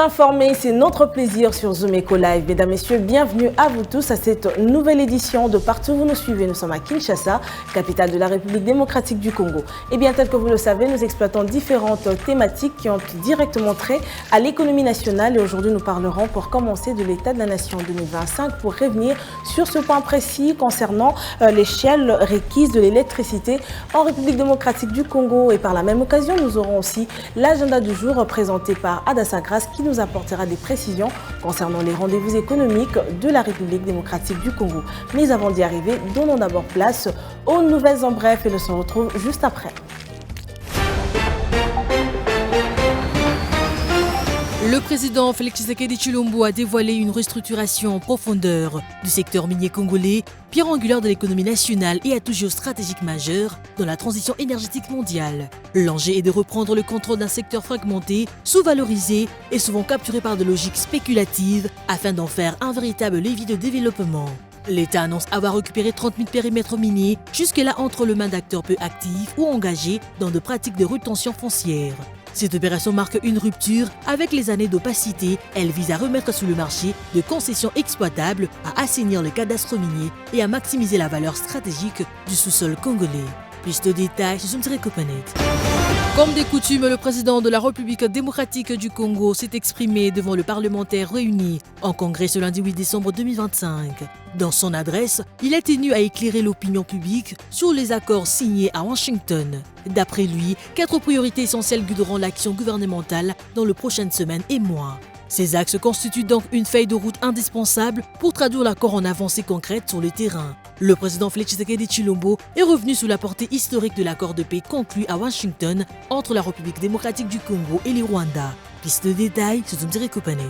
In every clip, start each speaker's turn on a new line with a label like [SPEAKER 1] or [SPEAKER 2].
[SPEAKER 1] informer, c'est notre plaisir sur Zoom Eco Live. Mesdames, Messieurs, bienvenue à vous tous à cette nouvelle édition de Partout où vous nous suivez. Nous sommes à Kinshasa, capitale de la République démocratique du Congo. Et bien, tel que vous le savez, nous exploitons différentes thématiques qui ont directement trait à l'économie nationale. Et aujourd'hui, nous parlerons pour commencer de l'état de la nation 2025 pour revenir sur ce point précis concernant l'échelle requise de l'électricité en République démocratique du Congo. Et par la même occasion, nous aurons aussi l'agenda du jour présenté par Adassa Grasse qui nous apportera des précisions concernant les rendez-vous économiques de la République démocratique du Congo. Mais avant d'y arriver, donnons d'abord place aux nouvelles en bref et nous se retrouve juste après.
[SPEAKER 2] Le président Félix Tshisekedi Tshilombo a dévoilé une restructuration en profondeur du secteur minier congolais, pierre angulaire de l'économie nationale et atout géostratégique majeur dans la transition énergétique mondiale. L'enjeu est de reprendre le contrôle d'un secteur fragmenté, sous-valorisé et souvent capturé par des logiques spéculatives afin d'en faire un véritable levier de développement. L'État annonce avoir récupéré 30 000 périmètres miniers, jusque-là entre les mains d'acteurs peu actifs ou engagés dans de pratiques de rétention foncière. Cette opération marque une rupture avec les années d'opacité. Elle vise à remettre sur le marché de concessions exploitables, à assainir le cadastre minier et à maximiser la valeur stratégique du sous-sol congolais. Plus de détails sur Zoom-Copanet. Comme des coutumes, le président de la République démocratique du Congo s'est exprimé devant le parlementaire réuni en congrès ce lundi 8 décembre 2025. Dans son adresse, il a tenu à éclairer l'opinion publique sur les accords signés à Washington. D'après lui, 4 priorités essentielles guideront l'action gouvernementale dans les prochaines semaines et mois. Ces axes constituent donc une feuille de route indispensable pour traduire l'accord en avancées concrètes sur le terrain. Le président Félix Tshisekedi Tshilombo est revenu sous la portée historique de l'accord de paix conclu à Washington entre la République démocratique du Congo et le Rwanda. Plus de détails sur Zoom-Copanet.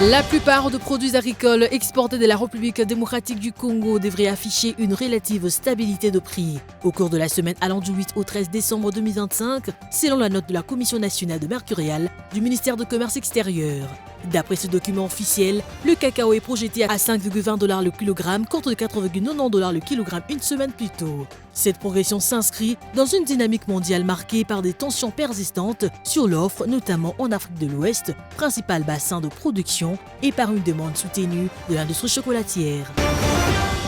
[SPEAKER 2] La plupart des produits agricoles exportés de la République démocratique du Congo devraient afficher une relative stabilité de prix au cours de la semaine allant du 8 au 13 décembre 2025, selon la note de la Commission nationale de mercurial du ministère du Commerce extérieur. D'après ce document officiel, le cacao est projeté à 5,20 $ le kilogramme contre 4,90 $ le kilogramme une semaine plus tôt. Cette progression s'inscrit dans une dynamique mondiale marquée par des tensions persistantes sur l'offre, notamment en Afrique de l'Ouest, principal bassin de production, et par une demande soutenue de l'industrie chocolatière.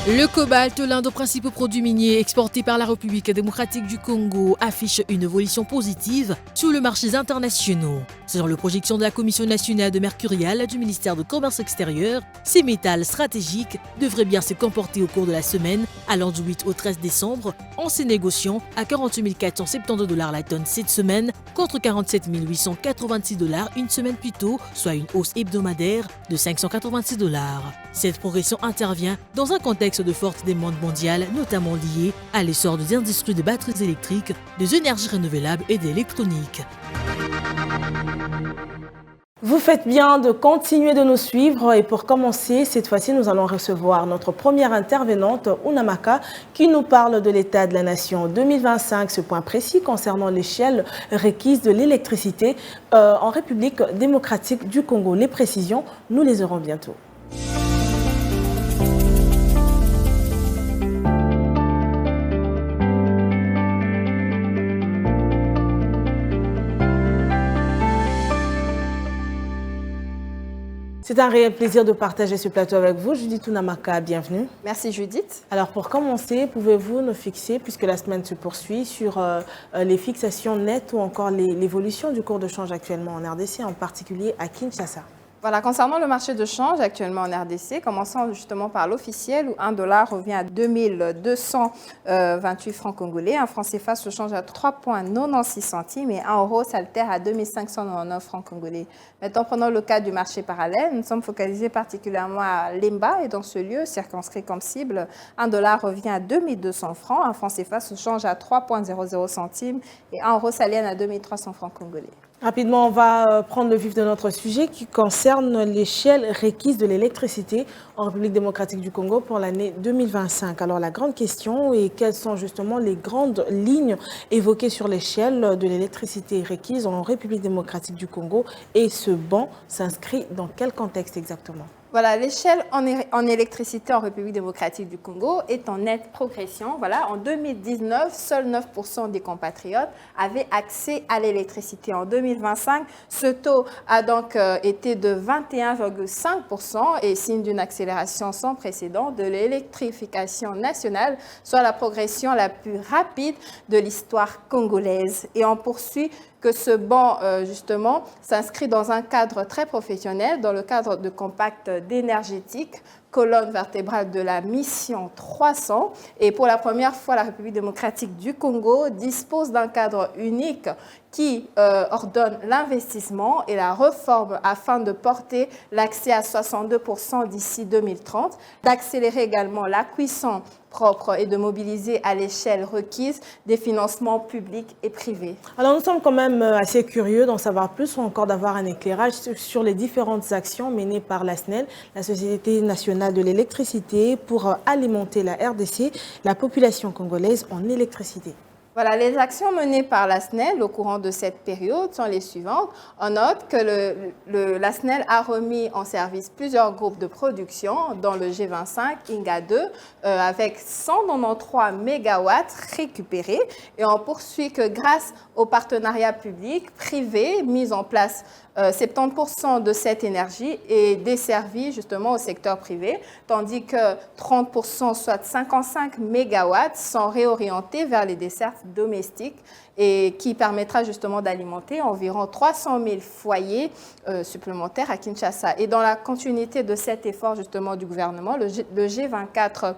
[SPEAKER 2] Le cobalt, l'un des principaux produits miniers exportés par la République démocratique du Congo, affiche une évolution positive sur les marchés internationaux. Selon les projections de la Commission nationale de mercurial du ministère du Commerce extérieur, ces métals stratégiques devraient bien se comporter au cours de la semaine, allant du 8 au 13 décembre, en se négociant à 48 470 $ la tonne cette semaine, contre 47 886 $ une semaine plus tôt, soit une hausse hebdomadaire de 586 $. Cette progression intervient dans un contexte de forte demande mondiale, notamment liée à l'essor des industries de batteries électriques, des énergies renouvelables et d'électronique.
[SPEAKER 1] Vous faites bien de continuer de nous suivre et pour commencer, cette fois-ci, nous allons recevoir notre première intervenante, Unamaka, qui nous parle de l'état de la nation 2025, ce point précis concernant l'échelle requise de l'électricité en République démocratique du Congo. Les précisions, nous les aurons bientôt. C'est un réel plaisir de partager ce plateau avec vous. Judith Unamaka, bienvenue.
[SPEAKER 3] Merci Judith.
[SPEAKER 1] Alors pour commencer, pouvez-vous nous fixer, puisque la semaine se poursuit, sur les fixations nettes ou encore l'évolution du cours de change actuellement en RDC, en particulier à Kinshasa?
[SPEAKER 3] Voilà, concernant le marché de change actuellement en RDC, commençons justement par l'officiel où 1 $ revient à 2228 francs congolais. Un franc CFA se change à 3,96 centimes et 1 euro s'altère à 2599 francs congolais. Maintenant, prenons le cas du marché parallèle. Nous sommes focalisés particulièrement à Lemba et dans ce lieu, circonscrit comme cible, 1 $ revient à 2200 francs. Un franc CFA se change à 3,00 centimes et 1 euro s'aliène à 2300 francs congolais.
[SPEAKER 1] Rapidement, on va prendre le vif de notre sujet qui concerne l'échelle requise de l'électricité en République démocratique du Congo pour l'année 2025. Alors la grande question est quelles sont justement les grandes lignes évoquées sur l'échelle de l'électricité requise en République démocratique du Congo et ce banc s'inscrit dans quel contexte exactement?
[SPEAKER 3] Voilà, l'échelle en électricité en République démocratique du Congo est en nette progression. Voilà, en 2019, seuls 9% des compatriotes avaient accès à l'électricité. En 2025, ce taux a donc été de 21,5% et signe d'une accélération sans précédent de l'électrification nationale, soit la progression la plus rapide de l'histoire congolaise. Et on poursuit que ce banc, justement, s'inscrit dans un cadre très professionnel, dans le cadre de Compact énergétique, colonne vertébrale de la mission 300. Et pour la première fois, la République démocratique du Congo dispose d'un cadre unique qui ordonne l'investissement et la réforme afin de porter l'accès à 62% d'ici 2030, d'accélérer également l'acquisition propre et de mobiliser à l'échelle requise des financements publics et privés.
[SPEAKER 1] Alors nous sommes quand même assez curieux d'en savoir plus ou encore d'avoir un éclairage sur les différentes actions menées par la SNEL, la Société nationale de l'électricité, pour alimenter la RDC, la population congolaise en électricité.
[SPEAKER 3] Voilà, les actions menées par la SNEL au courant de cette période sont les suivantes. On note que la SNEL a remis en service plusieurs groupes de production, dont le G25, INGA 2, avec 193 MW récupérés. Et on poursuit que grâce au partenariat public-privé mis en place, 70% de cette énergie est desservie justement au secteur privé, tandis que 30%, soit 55 MW, sont réorientés vers les dessertes domestiques et qui permettra justement d'alimenter environ 300 000 foyers supplémentaires à Kinshasa. Et dans la continuité de cet effort justement du gouvernement, le G24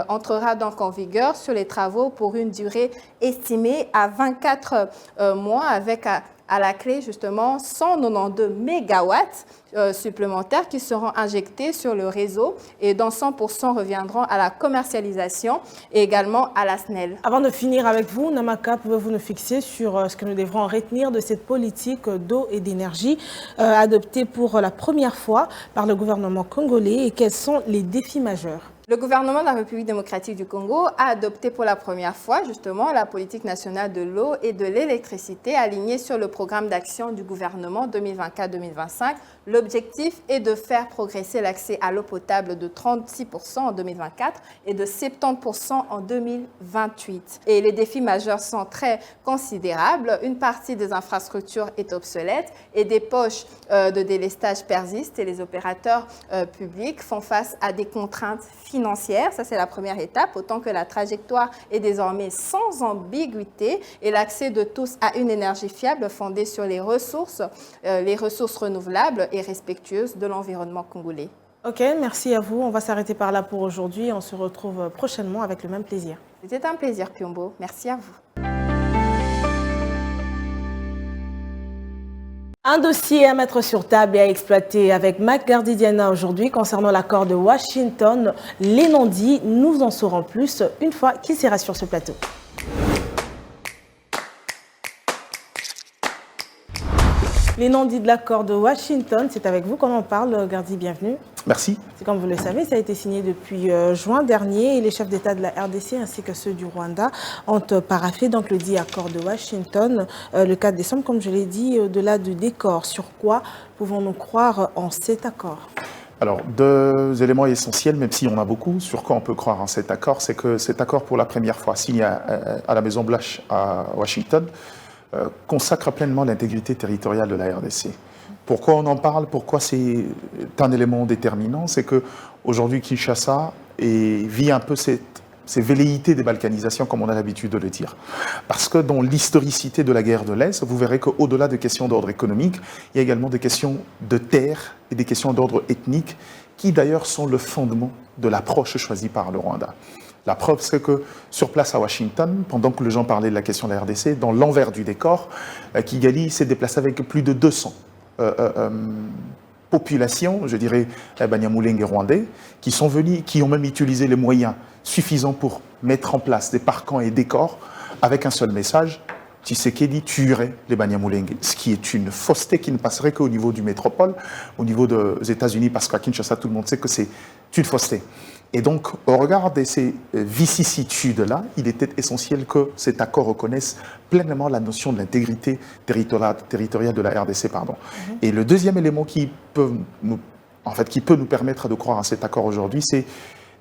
[SPEAKER 3] entrera donc en vigueur sur les travaux pour une durée estimée à 24 mois avec à la clé justement 192 mégawatts supplémentaires qui seront injectés sur le réseau et dont 100% reviendront à la commercialisation et également à la SNEL.
[SPEAKER 1] Avant de finir avec vous, Namaka, pouvez-vous nous fixer sur ce que nous devrons retenir de cette politique d'eau et d'énergie adoptée pour la première fois par le gouvernement congolais et quels sont les défis majeurs?
[SPEAKER 3] Le gouvernement de la République démocratique du Congo a adopté pour la première fois justement la politique nationale de l'eau et de l'électricité alignée sur le programme d'action du gouvernement 2024-2025. L'objectif est de faire progresser l'accès à l'eau potable de 36% en 2024 et de 70% en 2028. Et les défis majeurs sont très considérables. Une partie des infrastructures est obsolète et des poches de délestage persistent et les opérateurs publics font face à des contraintes financière, ça c'est la première étape, autant que la trajectoire est désormais sans ambiguïté et l'accès de tous à une énergie fiable fondée sur les ressources renouvelables et respectueuses de l'environnement congolais.
[SPEAKER 1] Ok, merci à vous. On va s'arrêter par là pour aujourd'hui. On se retrouve prochainement avec le même plaisir.
[SPEAKER 3] C'était un plaisir, Piombo. Merci à vous.
[SPEAKER 1] Un dossier à mettre sur table et à exploiter avec Mac Gardidiana aujourd'hui concernant l'accord de Washington. Les non-dits, nous en saurons plus une fois qu'il sera sur ce plateau. Les non-dits de l'accord de Washington, c'est avec vous qu'on en parle. Gardi, bienvenue.
[SPEAKER 4] Merci.
[SPEAKER 1] Comme vous le savez, ça a été signé depuis juin dernier et les chefs d'État de la RDC ainsi que ceux du Rwanda ont paraphé donc le dit accord de Washington le 4 décembre, comme je l'ai dit, au-delà du décor. Sur quoi pouvons-nous croire en cet accord ?
[SPEAKER 4] Alors, deux éléments essentiels, même si on a beaucoup, sur quoi on peut croire en cet accord, c'est que cet accord, pour la première fois, signé à la Maison-Blanche à Washington, consacre pleinement l'intégrité territoriale de la RDC. Pourquoi on en parle? Pourquoi c'est un élément déterminant? C'est qu'aujourd'hui, Kinshasa vit un peu ces velléités des balkanisations, comme on a l'habitude de le dire. Parce que dans l'historicité de la guerre de l'Est, vous verrez qu'au-delà des questions d'ordre économique, il y a également des questions de terre et des questions d'ordre ethnique, qui d'ailleurs sont le fondement de l'approche choisie par le Rwanda. La preuve, c'est que sur place à Washington, pendant que les gens parlaient de la question de la RDC, dans l'envers du décor, Kigali s'est déplacé avec plus de 200 populations, je dirais, Banyamulenge et rwandais, qui sont venus, qui ont même utilisé les moyens suffisants pour mettre en place des parkans et décors avec un seul message: Tshisekedi tuerait les Banyamulenge. Ce qui est une fausseté qui ne passerait qu'au niveau du métropole, au niveau des États-Unis, parce qu'à Kinshasa, tout le monde sait que c'est une fausseté. Et donc, au regard de ces vicissitudes-là, il était essentiel que cet accord reconnaisse pleinement la notion de l'intégrité territoriale de la RDC. Et le deuxième élément qui peut nous en fait, qui peut nous permettre de croire à cet accord aujourd'hui, c'est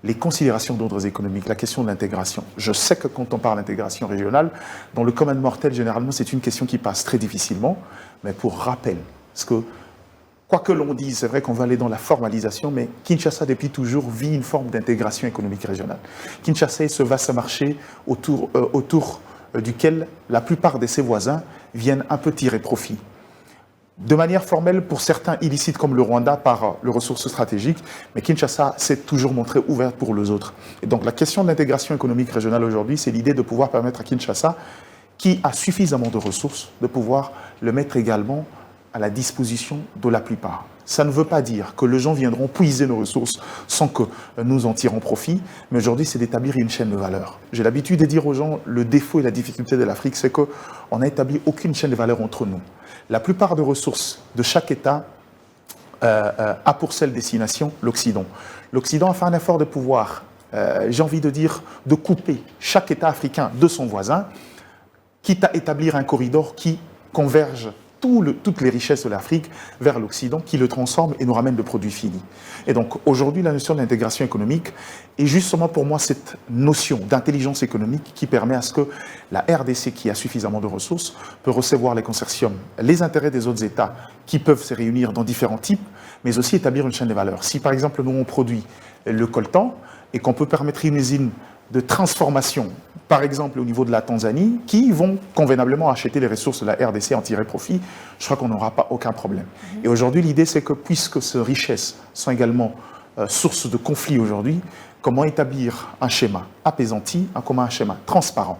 [SPEAKER 4] les considérations d'ordre économique, la question de l'intégration. Je sais que quand on parle d'intégration régionale, dans le commun mortel, généralement, c'est une question qui passe très difficilement, mais pour rappel, parce que quoi que l'on dise, c'est vrai qu'on va aller dans la formalisation, mais Kinshasa, depuis toujours, vit une forme d'intégration économique régionale. Kinshasa est ce vaste marché autour duquel la plupart de ses voisins viennent un peu tirer profit. De manière formelle, pour certains illicites comme le Rwanda, par les ressources stratégiques, mais Kinshasa s'est toujours montré ouverte pour les autres. Et donc la question de l'intégration économique régionale aujourd'hui, c'est l'idée de pouvoir permettre à Kinshasa, qui a suffisamment de ressources, de pouvoir le mettre également à la disposition de la plupart. Ça ne veut pas dire que les gens viendront puiser nos ressources sans que nous en tirons profit, mais aujourd'hui, c'est d'établir une chaîne de valeur. J'ai l'habitude de dire aux gens, le défaut et la difficulté de l'Afrique, c'est qu'on n'a établi aucune chaîne de valeur entre nous. La plupart des ressources de chaque État a pour seule destination l'Occident. L'Occident a fait un effort de pouvoir, j'ai envie de dire, de couper chaque État africain de son voisin, quitte à établir un corridor qui converge toutes les richesses de l'Afrique vers l'Occident, qui le transforme et nous ramène le produit fini. Et donc aujourd'hui, la notion de l'intégration économique est justement pour moi cette notion d'intelligence économique qui permet à ce que la RDC, qui a suffisamment de ressources, peut recevoir les consortiums, les intérêts des autres États qui peuvent se réunir dans différents types, mais aussi établir une chaîne de valeur. Si par exemple nous on produit le coltan et qu'on peut permettre une usine de transformation, par exemple au niveau de la Tanzanie, qui vont convenablement acheter les ressources de la RDC, en tirer profit, je crois qu'on n'aura pas aucun problème. Et aujourd'hui, l'idée, c'est que puisque ces richesses sont également source de conflits aujourd'hui, comment établir un schéma apaisanti, un schéma transparent.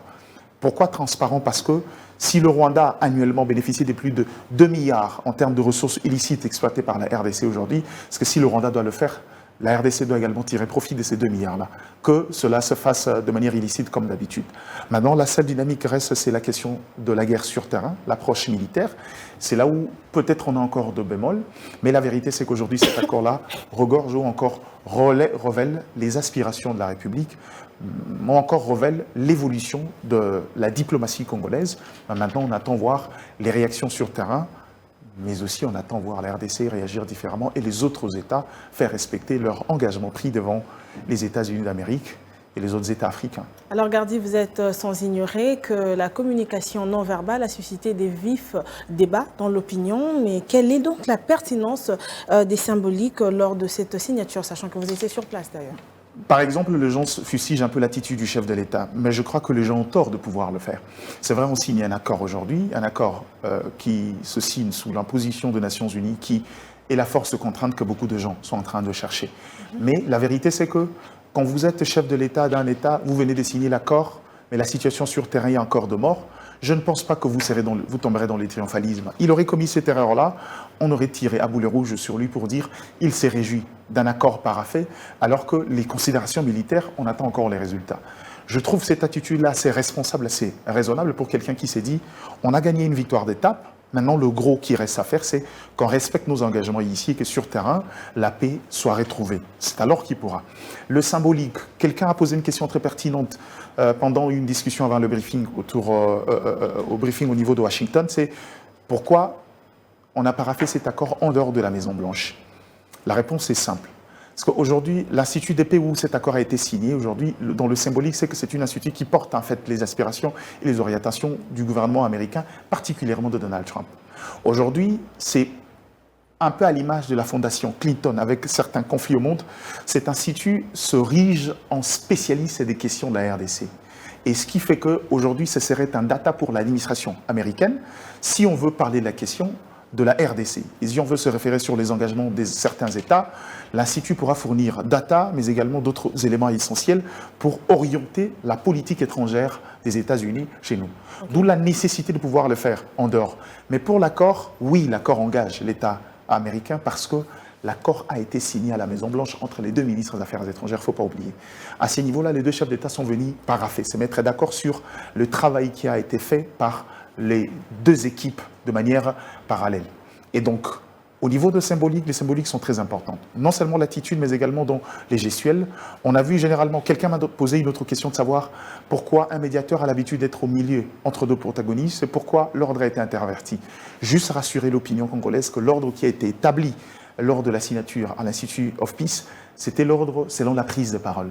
[SPEAKER 4] Pourquoi transparent? Parce que si le Rwanda annuellement bénéficie de plus de 2 milliards en termes de ressources illicites exploitées par la RDC aujourd'hui, parce que si le Rwanda doit le faire, la RDC doit également tirer profit de ces 2 milliards-là, que cela se fasse de manière illicite comme d'habitude. Maintenant, la seule dynamique reste, c'est la question de la guerre sur terrain, l'approche militaire. C'est là où peut-être on a encore de bémols, mais la vérité, c'est qu'aujourd'hui, cet accord-là regorge ou encore révèle les aspirations de la République, ou encore révèle l'évolution de la diplomatie congolaise. Maintenant, on attend voir les réactions sur terrain, mais aussi on attend voir la RDC réagir différemment et les autres États faire respecter leur engagement pris devant les États-Unis d'Amérique et les autres États africains. Alors
[SPEAKER 1] Gardy, vous êtes sans ignorer que la communication non verbale a suscité des vifs débats dans l'opinion, mais quelle est donc la pertinence des symboliques lors de cette signature, sachant que vous étiez sur place d'ailleurs?
[SPEAKER 4] Par exemple, les gens fustigent un peu l'attitude du chef de l'État, mais je crois que les gens ont tort de pouvoir le faire. C'est vrai, on signe un accord aujourd'hui, un accord qui se signe sous l'imposition des Nations Unies, qui est la force de contrainte que beaucoup de gens sont en train de chercher. Mais la vérité, c'est que quand vous êtes chef de l'État d'un État, vous venez de signer l'accord, mais la situation sur terrain est encore de mort. Je ne pense pas que vous tomberez dans le triomphalisme. Il aurait commis cette erreur-là, on aurait tiré à boulet rouge sur lui pour dire il s'est réjoui d'un accord paraphé, alors que les considérations militaires, on attend encore les résultats. Je trouve cette attitude-là assez responsable, assez raisonnable pour quelqu'un qui s'est dit on a gagné une victoire d'étape. Maintenant, le gros qui reste à faire, c'est qu'on respecte nos engagements ici et que sur terrain, la paix soit retrouvée. C'est alors qu'il pourra. Le symbolique, quelqu'un a posé une question très pertinente pendant une discussion avant le briefing, au briefing au niveau de Washington, c'est pourquoi on n'a pas fait cet accord en dehors de la Maison-Blanche. La réponse est simple. Parce qu'aujourd'hui, l'Institut des paix où cet accord a été signé, aujourd'hui, dans le symbolique, c'est que c'est une institut qui porte en fait les aspirations et les orientations du gouvernement américain, particulièrement de Donald Trump. Aujourd'hui, c'est un peu à l'image de la fondation Clinton, avec certains conflits au monde, cet institut se rige en spécialiste des questions de la RDC. Et ce qui fait qu'aujourd'hui, ce serait un data pour l'administration américaine, si on veut parler de la question de la RDC. Et si on veut se référer sur les engagements de certains États, l'Institut pourra fournir data, mais également d'autres éléments essentiels pour orienter la politique étrangère des États-Unis chez nous. Okay. D'où la nécessité de pouvoir le faire en dehors. Mais pour l'accord, oui, l'accord engage l'État américain parce que l'accord a été signé à la Maison-Blanche entre les deux ministres des Affaires étrangères, il ne faut pas oublier. À ce niveau-là, les deux chefs d'État sont venus paraffer, se mettre d'accord sur le travail qui a été fait par les deux équipes de manière parallèle. Et donc, au niveau de symbolique, les symboliques sont très importantes. Non seulement l'attitude, mais également dans les gestuels. On a vu généralement, quelqu'un m'a posé une autre question de savoir pourquoi un médiateur a l'habitude d'être au milieu entre deux protagonistes et pourquoi l'ordre a été interverti. Juste rassurer l'opinion congolaise que l'ordre qui a été établi lors de la signature à l'Institut of Peace, c'était l'ordre selon la prise de parole.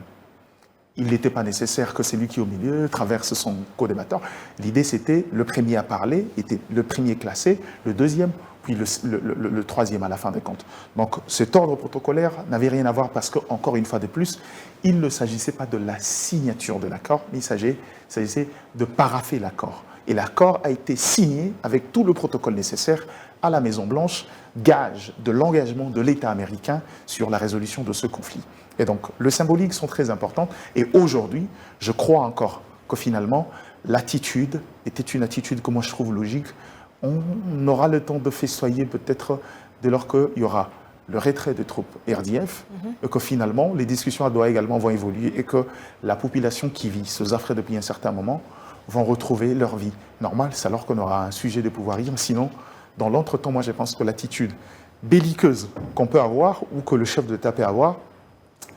[SPEAKER 4] Il n'était pas nécessaire que celui qui est au milieu traverse son co-débatteur. L'idée, c'était le premier à parler, était le premier classé, le deuxième, puis le troisième à la fin des comptes. Donc cet ordre protocolaire n'avait rien à voir parce qu'encore une fois de plus, il ne s'agissait pas de la signature de l'accord, mais il s'agissait de parapher l'accord. Et l'accord a été signé avec tout le protocole nécessaire à la Maison-Blanche, gage de l'engagement de l'État américain sur la résolution de ce conflit. Et donc, les symboliques sont très importantes. Et aujourd'hui, je crois encore que finalement, l'attitude était une attitude que moi je trouve logique. On aura le temps de festoyer peut-être dès lors qu'il y aura le retrait des troupes RDF, et que finalement, les discussions à Doha également vont évoluer et que la population qui vit ce affreux depuis un certain moment vont retrouver leur vie normale. C'est alors qu'on aura un sujet de pouvoir dire. Sinon, dans l'entretemps, moi je pense que l'attitude belliqueuse qu'on peut avoir ou que le chef d'État peut avoir,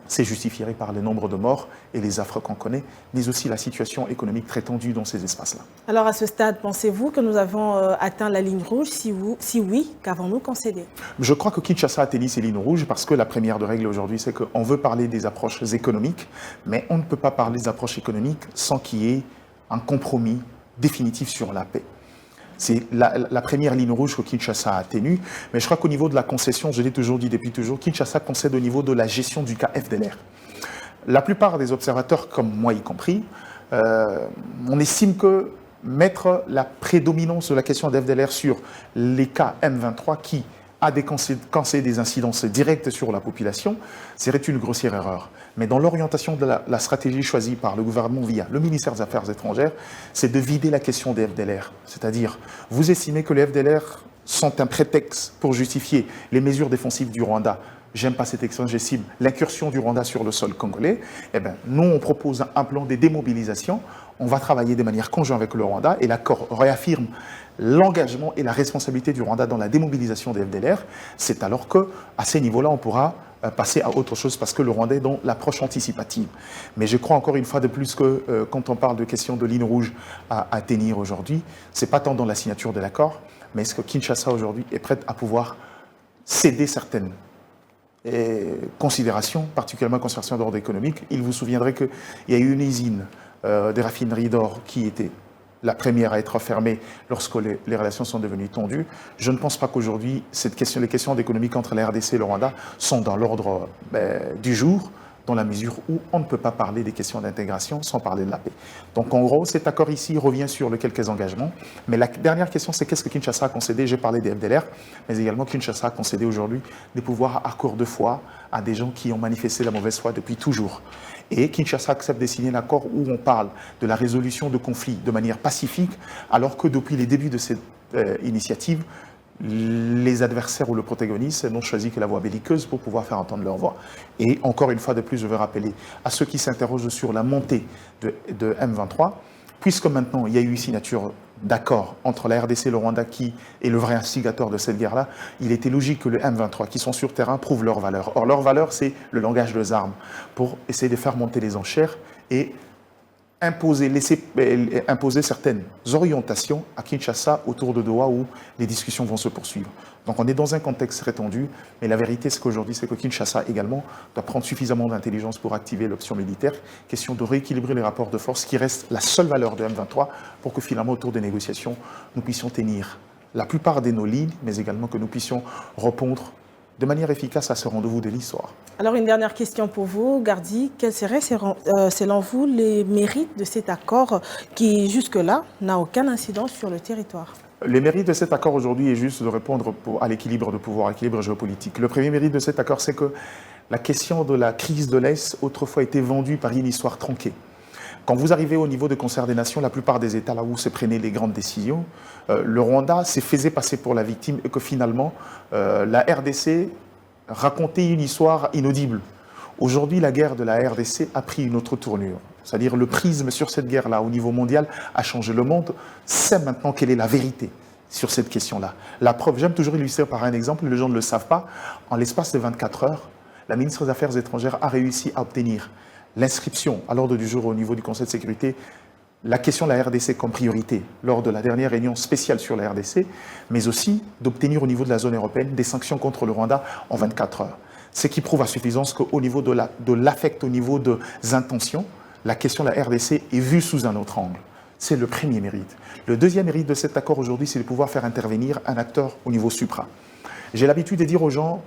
[SPEAKER 4] c'est justifié par le nombre de morts et les affres qu'on connaît, mais aussi la situation économique très tendue dans ces espaces-là.
[SPEAKER 1] Alors à ce stade, pensez-vous que nous avons atteint la ligne rouge? Si oui, qu'avons-nous concédé?
[SPEAKER 4] Je crois que Kinshasa a atteint ces lignes rouges parce que la première de règle aujourd'hui, c'est qu'on veut parler des approches économiques, mais on ne peut pas parler des approches économiques sans qu'il y ait un compromis définitif sur la paix. C'est la première ligne rouge que Kinshasa a tenue. Mais je crois qu'au niveau de la concession, je l'ai toujours dit depuis toujours, Kinshasa concède au niveau de la gestion du cas FDLR. La plupart des observateurs, comme moi y compris, on estime que mettre la prédominance de la question de FDLR sur les cas M23 qui a des conséquences et des incidences directes sur la population, serait une grossière erreur. Mais dans l'orientation de la stratégie choisie par le gouvernement via le ministère des Affaires étrangères, c'est de vider la question des FDLR. C'est-à-dire, vous estimez que les FDLR sont un prétexte pour justifier les mesures défensives du Rwanda. J'aime pas cette expression, j'estime l'incursion du Rwanda sur le sol congolais. Eh bien, nous, on propose un plan de démobilisation. On va travailler de manière conjointe avec le Rwanda et l'accord réaffirme l'engagement et la responsabilité du Rwanda dans la démobilisation des FDLR. C'est alors qu'à ces niveaux-là, on pourra passer à autre chose parce que le Rwanda est dans l'approche anticipative. Mais je crois encore une fois de plus que quand on parle de questions de ligne rouge à tenir aujourd'hui, ce n'est pas tant dans la signature de l'accord, mais est-ce que Kinshasa aujourd'hui est prête à pouvoir céder certaines considérations, particulièrement considérations d'ordre économique. Il vous souviendrait qu'il y a eu une usine des raffineries d'or qui était la première à être fermée lorsque les relations sont devenues tendues. Je ne pense pas qu'aujourd'hui, les questions d'économique entre la RDC et le Rwanda sont dans l'ordre du jour, dans la mesure où on ne peut pas parler des questions d'intégration sans parler de la paix. Donc en gros, cet accord ici revient sur quelques engagements. Mais la dernière question, c'est qu'est-ce que Kinshasa a concédé? J'ai parlé des FDLR, mais également Kinshasa a concédé aujourd'hui des pouvoirs à court de foi à des gens qui ont manifesté la mauvaise foi depuis toujours. Et Kinshasa accepte de signer un accord où on parle de la résolution de conflits de manière pacifique, alors que depuis les débuts de cette initiative, les adversaires ou le protagoniste n'ont choisi que la voie belliqueuse pour pouvoir faire entendre leur voix. Et encore une fois de plus, je veux rappeler à ceux qui s'interrogent sur la montée de M23, puisque maintenant il y a eu signature d'accord entre la RDC et le Rwanda qui est le vrai instigateur de cette guerre-là, il était logique que les M23 qui sont sur terrain prouvent leur valeur. Or, leur valeur, c'est le langage des armes pour essayer de faire monter les enchères et imposer certaines orientations à Kinshasa autour de Doha où les discussions vont se poursuivre. Donc on est dans un contexte très tendu, mais la vérité c'est qu'aujourd'hui c'est que Kinshasa également doit prendre suffisamment d'intelligence pour activer l'option militaire, question de rééquilibrer les rapports de force qui reste la seule valeur de M23 pour que finalement autour des négociations nous puissions tenir la plupart de nos lignes, mais également que nous puissions répondre de manière efficace à ce rendez-vous de l'histoire.
[SPEAKER 1] Alors une dernière question pour vous, Gardi. Quels seraient selon vous les mérites de cet accord qui jusque-là n'a aucun incidence sur le territoire?
[SPEAKER 4] Les mérites de cet accord aujourd'hui est juste de répondre à l'équilibre de pouvoir, à l'équilibre géopolitique. Le premier mérite de cet accord, c'est que la question de la crise de l'Est autrefois était vendue par une histoire tronquée. Quand vous arrivez au niveau de concert des nations, la plupart des États là où se prenaient les grandes décisions, le Rwanda s'est faisait passer pour la victime et que finalement, la RDC racontait une histoire inaudible. Aujourd'hui, la guerre de la RDC a pris une autre tournure. C'est-à-dire le prisme sur cette guerre-là au niveau mondial a changé. Le monde sait maintenant quelle est la vérité sur cette question-là. La preuve, j'aime toujours illustrer par un exemple, les gens ne le savent pas, en l'espace de 24 heures, la ministre des Affaires étrangères a réussi à obtenir l'inscription à l'ordre du jour au niveau du Conseil de sécurité la question de la RDC comme priorité lors de la dernière réunion spéciale sur la RDC, mais aussi d'obtenir au niveau de la zone européenne des sanctions contre le Rwanda en 24 heures. Ce qui prouve à suffisance qu'au niveau de l'affect, au niveau des intentions, la question de la RDC est vue sous un autre angle. C'est le premier mérite. Le deuxième mérite de cet accord aujourd'hui, c'est de pouvoir faire intervenir un acteur au niveau supra. J'ai l'habitude de dire aux gens,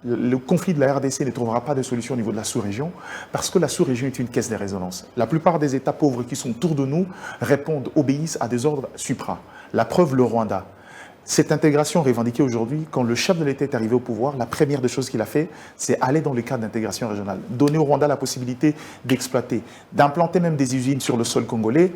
[SPEAKER 4] le conflit de la RDC ne trouvera pas de solution au niveau de la sous-région parce que la sous-région est une caisse de résonance. La plupart des États pauvres qui sont autour de nous obéissent à des ordres supra. La preuve, le Rwanda. Cette intégration revendiquée aujourd'hui, quand le chef de l'État est arrivé au pouvoir, la première des choses qu'il a fait, c'est aller dans le cadre d'intégration régionale. Donner au Rwanda la possibilité d'exploiter, d'implanter même des usines sur le sol congolais,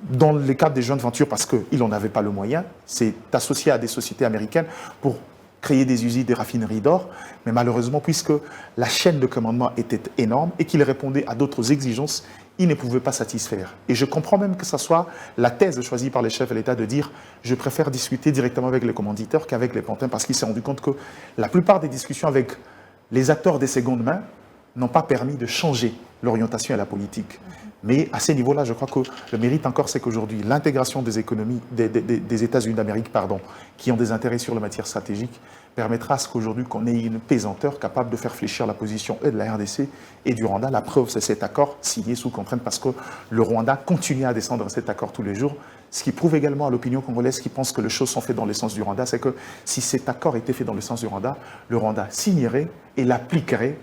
[SPEAKER 4] dans le cadre des joint ventures, parce qu'il n'en avait pas le moyen. C'est associé à des sociétés américaines pour créer des usines, des raffineries d'or, mais malheureusement, puisque la chaîne de commandement était énorme et qu'il répondait à d'autres exigences, il ne pouvait pas satisfaire. Et je comprends même que ce soit la thèse choisie par les chefs de l'État de dire « je préfère discuter directement avec les commanditeurs qu'avec les pantins » parce qu'il s'est rendu compte que la plupart des discussions avec les acteurs des secondes mains n'ont pas permis de changer l'orientation et la politique. Mais à ces niveaux-là, je crois que le mérite encore, c'est qu'aujourd'hui, l'intégration des économies des États-Unis d'Amérique, qui ont des intérêts sur la matière stratégique, permettra à ce qu'aujourd'hui, qu'on ait une pesanteur capable de faire fléchir la position et de la RDC et du Rwanda. La preuve, c'est cet accord signé sous contrainte parce que le Rwanda continue à descendre dans cet accord tous les jours. Ce qui prouve également à l'opinion congolaise qui pense que les choses sont faites dans le sens du Rwanda, c'est que si cet accord était fait dans le sens du Rwanda, le Rwanda signerait et l'appliquerait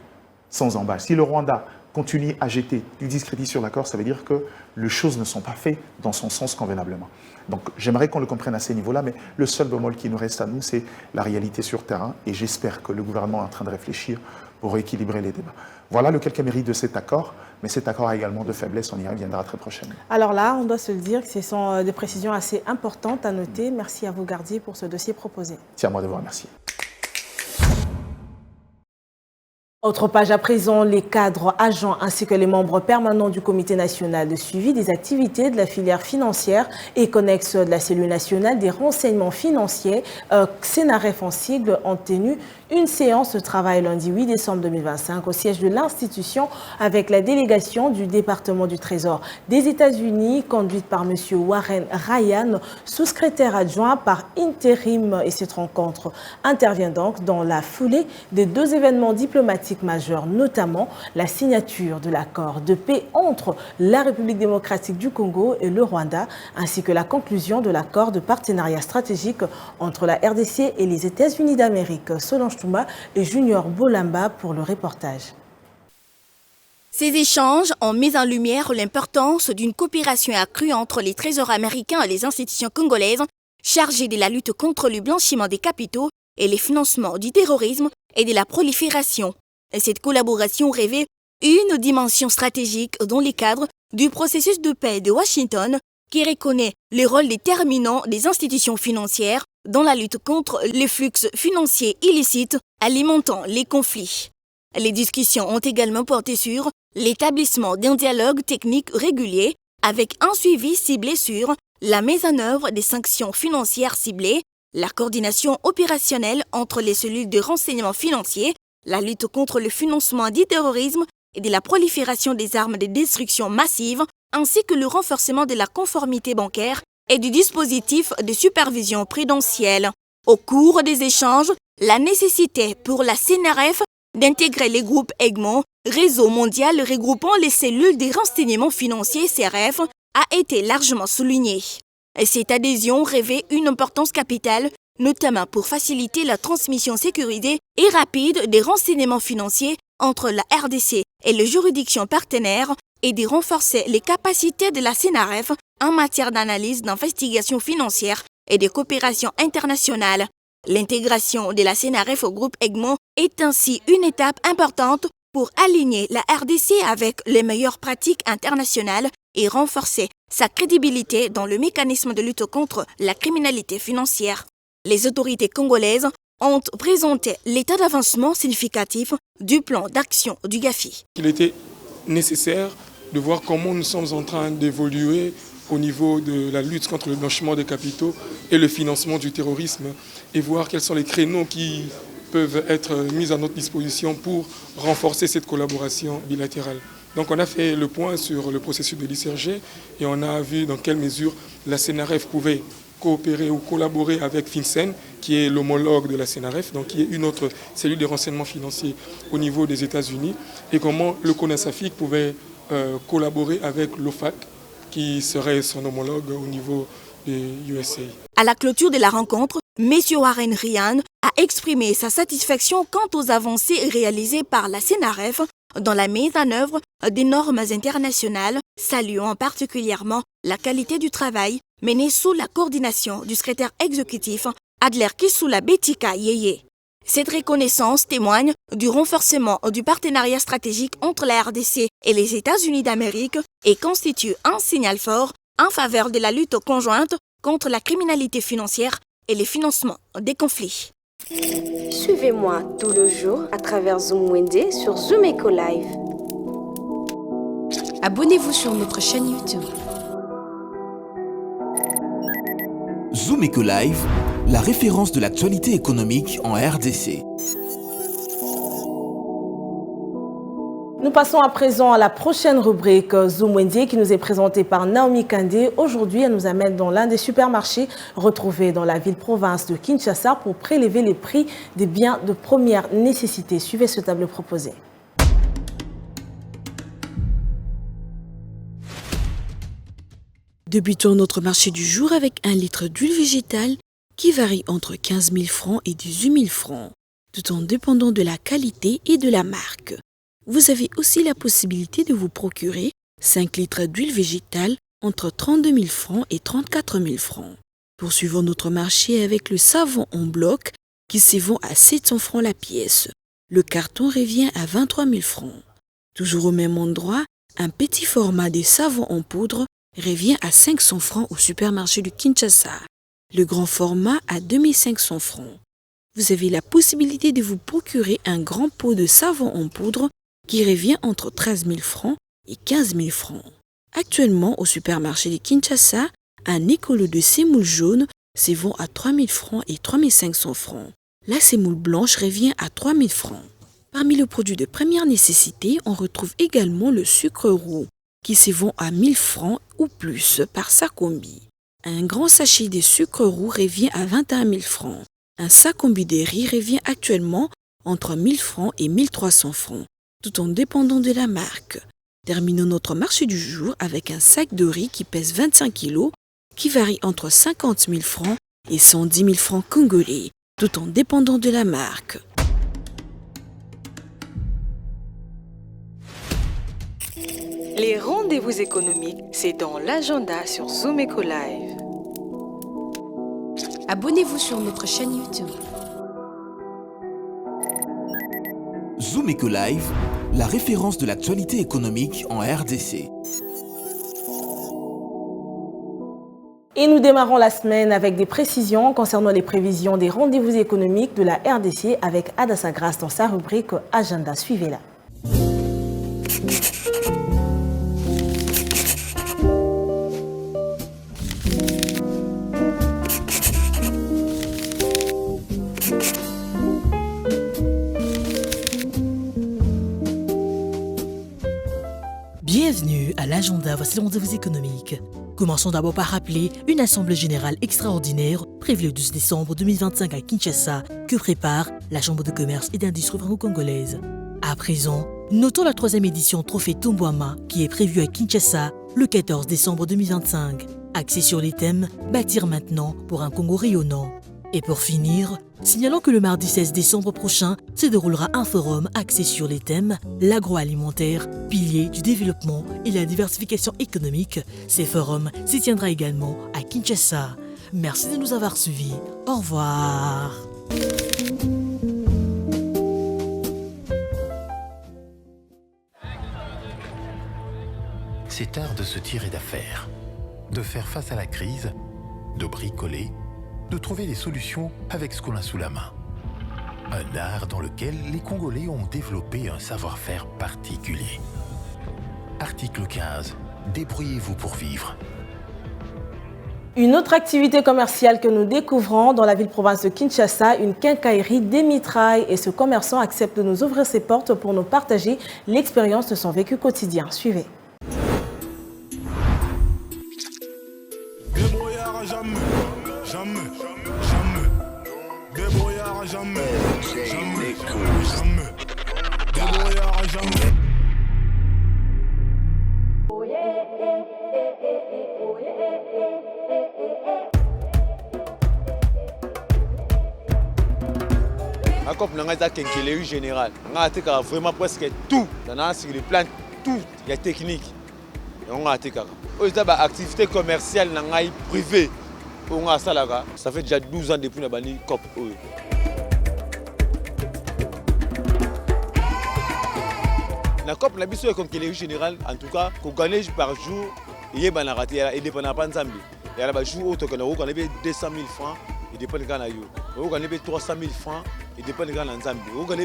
[SPEAKER 4] sans embâche. Si le Rwanda continue à jeter du discrédit sur l'accord, ça veut dire que les choses ne sont pas faites dans son sens convenablement. Donc j'aimerais qu'on le comprenne à ces niveaux-là, mais le seul bémol qui nous reste à nous, c'est la réalité sur terrain, et j'espère que le gouvernement est en train de réfléchir pour rééquilibrer les débats. Voilà le quelques mérites de cet accord, mais cet accord a également de faiblesses, on y reviendra très prochainement.
[SPEAKER 1] Alors là, on doit se le dire que ce sont des précisions assez importantes à noter. Merci à vous, Gardier, pour ce dossier proposé.
[SPEAKER 4] C'est à moi de vous remercier.
[SPEAKER 1] Autre page à présent, les cadres, agents ainsi que les membres permanents du Comité national de suivi des activités de la filière financière et connexe de la cellule nationale des renseignements financiers, CNRF en sigle, ont tenu une séance de travail lundi 8 décembre 2025 au siège de l'institution avec la délégation du département du Trésor des États-Unis conduite par M. Warren Ryan, sous-secrétaire adjoint par intérim. Et cette rencontre intervient donc dans la foulée des deux événements diplomatiques majeurs, notamment la signature de l'accord de paix entre la République démocratique du Congo et le Rwanda, ainsi que la conclusion de l'accord de partenariat stratégique entre la RDC et les États-Unis d'Amérique. Solange Toumba et Junior Bolamba pour le reportage.
[SPEAKER 5] Ces échanges ont mis en lumière l'importance d'une coopération accrue entre les trésors américains et les institutions congolaises chargées de la lutte contre le blanchiment des capitaux et les financements du terrorisme et de la prolifération. Et cette collaboration revêt une dimension stratégique dans les cadres du processus de paix de Washington qui reconnaît le rôle déterminant des institutions financières dans la lutte contre les flux financiers illicites alimentant les conflits. Les discussions ont également porté sur l'établissement d'un dialogue technique régulier avec un suivi ciblé sur la mise en œuvre des sanctions financières ciblées, la coordination opérationnelle entre les cellules de renseignement financier, la lutte contre le financement du terrorisme et de la prolifération des armes de destruction massive, ainsi que le renforcement de la conformité bancaire et du dispositif de supervision prudentielle. Au cours des échanges, la nécessité pour la CNRF d'intégrer les groupes Egmont, réseau mondial regroupant les cellules des renseignements financiers CRF, a été largement soulignée. Cette adhésion revêt une importance capitale, notamment pour faciliter la transmission sécurisée et rapide des renseignements financiers entre la RDC et les juridictions partenaires et de renforcer les capacités de la CNRF en matière d'analyse, d'investigation financière et de coopération internationale. L'intégration de la CNRF au groupe Egmont est ainsi une étape importante pour aligner la RDC avec les meilleures pratiques internationales et renforcer sa crédibilité dans le mécanisme de lutte contre la criminalité financière. Les autorités congolaises ont présenté l'état d'avancement significatif du plan d'action du GAFI.
[SPEAKER 6] Il était nécessaire de voir comment nous sommes en train d'évoluer au niveau de la lutte contre le blanchiment des capitaux et le financement du terrorisme et voir quels sont les créneaux qui peuvent être mis à notre disposition pour renforcer cette collaboration bilatérale. Donc on a fait le point sur le processus de l'ICRG et on a vu dans quelle mesure la CNRF pouvait coopérer ou collaborer avec FinCEN, qui est l'homologue de la CNRF, donc qui est une autre cellule de renseignement financier au niveau des États-Unis, et comment le CONASAFIC pouvait collaborer avec l'OFAC, qui serait son homologue au niveau des USA.
[SPEAKER 5] À la clôture de la rencontre, M. Warren Ryan a exprimé sa satisfaction quant aux avancées réalisées par la CNRF dans la mise en œuvre des normes internationales, saluant particulièrement la qualité du travail mené sous la coordination du secrétaire exécutif Adler Kisula Betika Yeye. Cette reconnaissance témoigne du renforcement du partenariat stratégique entre la RDC et les États-Unis d'Amérique et constitue un signal fort en faveur de la lutte conjointe contre la criminalité financière et le financement des conflits.
[SPEAKER 7] Suivez-moi tous les jours à travers Zoom Wende sur Zoom Eco Live.
[SPEAKER 8] Abonnez-vous sur notre chaîne YouTube.
[SPEAKER 9] Zoom Eco Live, la référence de l'actualité économique en RDC.
[SPEAKER 1] Nous passons à présent à la prochaine rubrique Zoom Wende qui nous est présentée par Naomi Kandé. Aujourd'hui, elle nous amène dans l'un des supermarchés retrouvés dans la ville-province de Kinshasa pour prélever les prix des biens de première nécessité. Suivez ce tableau proposé.
[SPEAKER 8] Débutons notre marché du jour avec 1 litre d'huile végétale qui varie entre 15 000 francs et 18 000 francs, tout en dépendant de la qualité et de la marque. Vous avez aussi la possibilité de vous procurer 5 litres d'huile végétale entre 32 000 francs et 34 000 francs. Poursuivons notre marché avec le savon en bloc qui se vend à 700 francs la pièce. Le carton revient à 23 000 francs. Toujours au même endroit, un petit format de savon en poudre revient à 500 francs au supermarché de Kinshasa. Le grand format à 2500 francs. Vous avez la possibilité de vous procurer un grand pot de savon en poudre qui revient entre 13 000 francs et 15 000 francs. Actuellement, au supermarché de Kinshasa, un écolo de semoule jaune se vend à 3 000 francs et 3 500 francs. La semoule blanche revient à 3 000 francs. Parmi les produits de première nécessité, on retrouve également le sucre roux, qui se vend à 1 000 francs ou plus par sacombi. Un grand sachet de sucre roux revient à 21 000 francs. Un sacombi de riz revient actuellement entre 1 000 francs et 1 300 francs, tout en dépendant de la marque. Terminons notre marché du jour avec un sac de riz qui pèse 25 kg, qui varie entre 50 000 francs et 110 000 francs congolais, tout en dépendant de la marque.
[SPEAKER 7] Les rendez-vous économiques, c'est dans l'agenda sur Zoom Eco Live.
[SPEAKER 8] Abonnez-vous sur notre chaîne YouTube.
[SPEAKER 9] Zoom Eco Live, la référence de l'actualité économique en RDC.
[SPEAKER 1] Et nous démarrons la semaine avec des précisions concernant les prévisions des rendez-vous économiques de la RDC avec Adassa Grasse dans sa rubrique Agenda. Suivez-la.
[SPEAKER 2] Bienvenue à l'agenda, voici le rendez-vous économique. Commençons d'abord par rappeler une assemblée générale extraordinaire prévue le 12 décembre 2025 à Kinshasa que prépare la Chambre de commerce et d'industrie franco-congolaise. À présent, notons la 3e édition Trophée Tombouama qui est prévue à Kinshasa le 14 décembre 2025, axée sur les thèmes « Bâtir maintenant pour un Congo rayonnant ». Et pour finir, signalons que le mardi 16 décembre prochain se déroulera un forum axé sur les thèmes l'agroalimentaire, pilier du développement et la diversification économique. Ces forums s'y tiendra également à Kinshasa. Merci de nous avoir suivis. Au revoir.
[SPEAKER 10] C'est art de se tirer d'affaire, de faire face à la crise, de bricoler, de trouver des solutions avec ce qu'on a sous la main. Un art dans lequel les Congolais ont développé un savoir-faire particulier. Article 15. Débrouillez-vous pour vivre.
[SPEAKER 1] Une autre activité commerciale que nous découvrons dans la ville-province de Kinshasa, une quincaillerie des mitrailles. Et ce commerçant accepte de nous ouvrir ses portes pour nous partager l'expérience de son vécu quotidien. Suivez.
[SPEAKER 11] Débrouillard jamais, jamais, jamais. Débrouillard jamais, jamais, jamais. Débrouillard jamais.
[SPEAKER 12] Comme on a dit quincaillerie générale, on a vraiment presque tout. On a sur les plans, tout, il y a technique. On a une activité commerciale privée. Ça fait déjà 12 ans depuis que on a une COP. La COP, on a besoin de quincaillerie générale, en tout cas, qu'on gagne par jour, il y a des ratés, il y a des Zambie. Il y a des jours où on a 200 000 francs. Il dépend de Ghana. On a 300 000 francs, il dépend de Ghana en Zambie. On a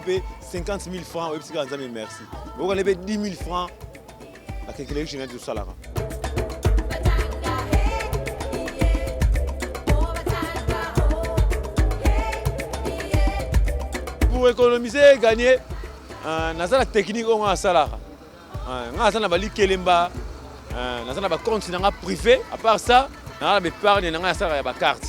[SPEAKER 12] 50 000 francs, il dépend de Zambie, merci. On a 10 000 francs, la quincaillerie générale de Salara. Pour économiser et gagner, on a la technique on a Salara. On a la Kelemba, on a la compte privé. À part ça, on a l'épargne et on a la carte.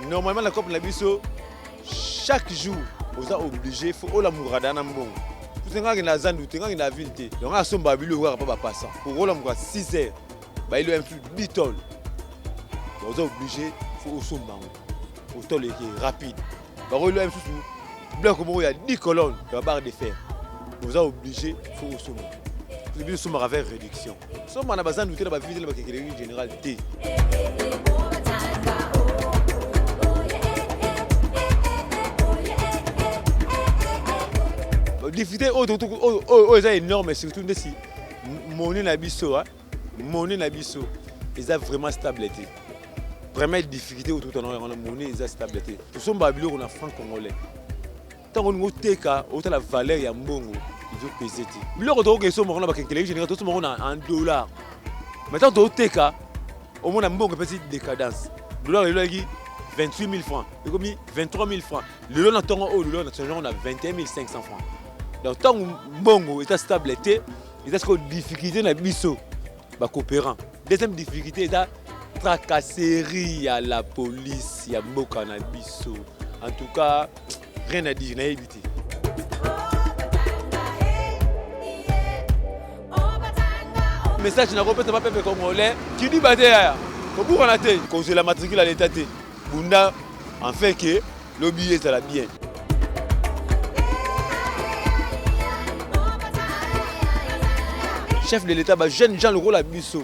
[SPEAKER 12] Normalement, la COP Nabiso, chaque jour, on est obligé, il faut la mourada dans le monde. Pour que les gens dans la ville, on a son babylou, on va pas passer. Pour que les 6 heures, il y a plus de 10 tonnes. On est obligé, il faut son babylou. Pour que les rapide. Il y a un bloc où il y a 10 colonnes de barre de fer. On est obligé, il faut son babylou. Nous sommes avec réduction. Si on a besoin de la ville, la quincaillerie générale. Les difficultés sont énormes, surtout si monnaie nabiso, ils ont vraiment stabilité. Première difficulté autour de la monnaie, ils ont stabilité. Tout ce babylon on a franc congolais. Tant qu'on a teka, autant la valeur ya mbongo, ils ont pesé. Le retour que sommes on a quincaillerie générale, tout le monde en dollars. Maintenant au teka, au moins un mbongo petite décadence. Dollar il a 28 000 francs, il a mis 23 000 francs. Le lot on a 21 500 francs. Donc, tant que Bongo est stabilité, il y a une difficulté dans le biso, coopérant. Deuxième difficulté, il y a la tracasserie à la police, il y a Moka dans le biso. En tout cas, rien à dire, on a évité. Le message n'a pas été fait congolais. Qui dit bataille, pour la tête, cause la matricule à l'état. Bunda, en fait, que le billet, ça l'a bien. Chef de l'État, jeune Jean le rôle à Bisso.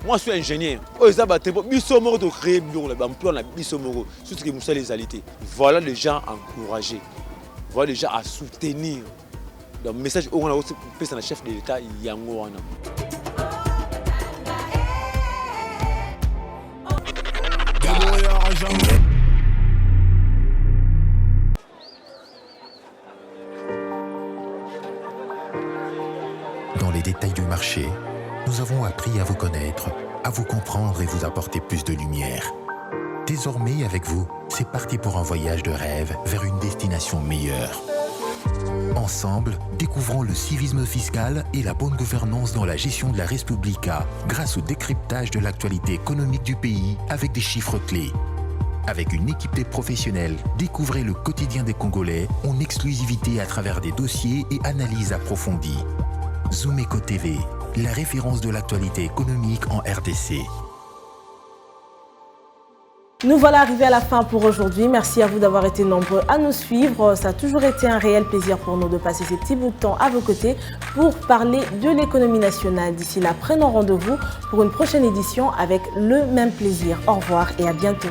[SPEAKER 12] Moi, je suis ingénieur. Bisso Moro de créer l'emploi dans Bisso Moro. Surtout que nous sommes les alités. Voilà les gens encouragés. Voilà les gens à soutenir. Donc, le message on a aussi fait le chef de l'État, Yango Wana.
[SPEAKER 10] Dans les détails du marché, nous avons appris à vous connaître, à vous comprendre et vous apporter plus de lumière. Désormais, avec vous, c'est parti pour un voyage de rêve vers une destination meilleure. Ensemble, découvrons le civisme fiscal et la bonne gouvernance dans la gestion de la Res Publica grâce au décryptage de l'actualité économique du pays avec des chiffres clés. Avec une équipe de professionnels, découvrez le quotidien des Congolais en exclusivité à travers des dossiers et analyses approfondies. Zoomeco TV, la référence de l'actualité économique en RDC.
[SPEAKER 1] Nous voilà arrivés à la fin pour aujourd'hui. Merci à vous d'avoir été nombreux à nous suivre. Ça a toujours été un réel plaisir pour nous de passer ces petits bouts de temps à vos côtés pour parler de l'économie nationale. D'ici là, prenons rendez-vous pour une prochaine édition avec le même plaisir. Au revoir et à bientôt.